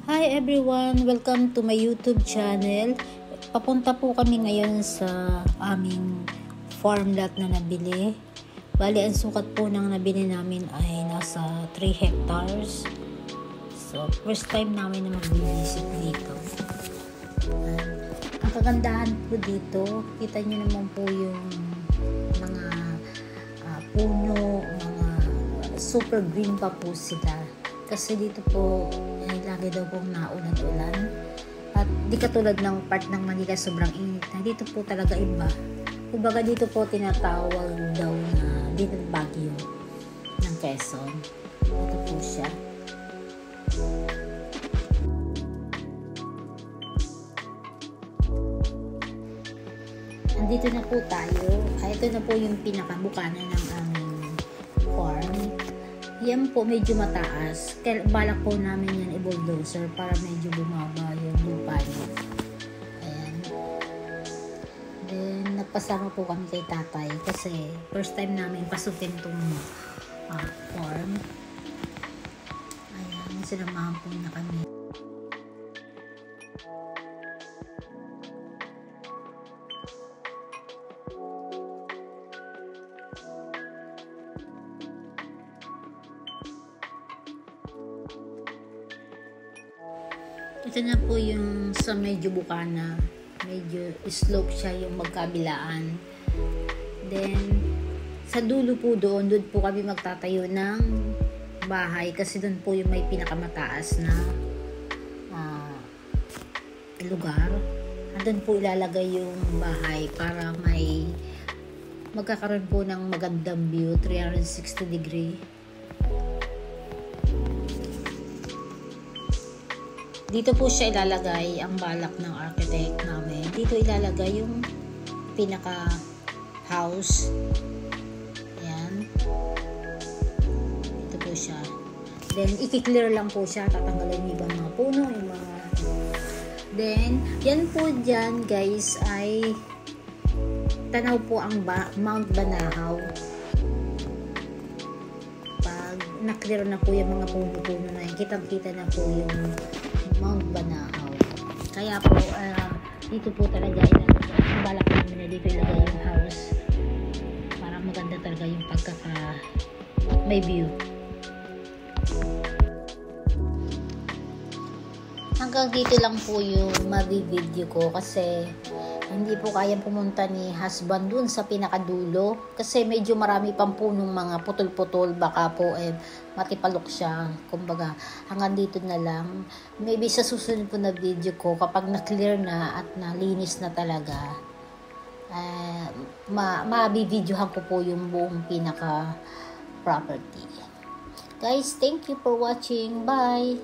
Hi everyone! Welcome to my YouTube channel. Papunta po kami ngayon sa aming farm lot na nabili. Bali, ang sukat po ng nabili namin ay nasa 3 hectares. So, first time namin na mag-visit dito. Ang kagandahan po dito, kita nyo naman po yung mga puno, mga super green pa po sila. Kasi dito po, lagi daw pong naulan-ulan. At di katulad ng part ng Manila, sobrang init na. Dito po talaga iba. Kumbaga dito po tinatawag daw na dito Baguio ng Quezon. Ito po siya. Andito na po tayo. Ito na po yung pinakabukanan ng aming farm. Yan po medyo mataas. Balak po namin yan i-bulldozer para medyo bumaba yung lupa niya. Ayan. Then, nagpasama po kami kay tatay kasi first time namin pasukin itong farm. Ayan, sinamahan po na kami. Ito na po yung sa medyo bukana. Medyo slope siya yung magkabilaan. Then, sa dulo po doon po kami magtatayo ng bahay. Kasi doon po yung may pinakamataas na lugar. At doon po ilalagay yung bahay para may magkakaroon po ng magandang view, 360 degree. Dito po siya ilalagay ang balak ng architect namin. Dito ilalagay yung pinaka house. Ayan. Ito po siya. Then, i-clear lang po siya. Tatanggalin yung ibang mga puno, yung mga... Then, yan po dyan, guys, ay tanaw po ang Mount Banahaw. Pag na-clear na po yung mga puno-puno na yan, kitang-kita na po yung Mount Banahaw. Kaya po, dito po talaga ang balak namin na dito ilagay yung house para maganda talaga yung may view. Hanggang dito lang po yung mabi-video ko kasi hindi po kayang pumunta ni husband dun sa pinakadulo kasi medyo marami pang punong mga putol-putol, baka po matipalok siya. Kumbaga, hanggang dito na lang. Maybe sa susunod po na video ko, kapag na-clear na at nalinis na talaga, mabibidyohan ko po yung buong pinaka-property. Guys, thank you for watching. Bye!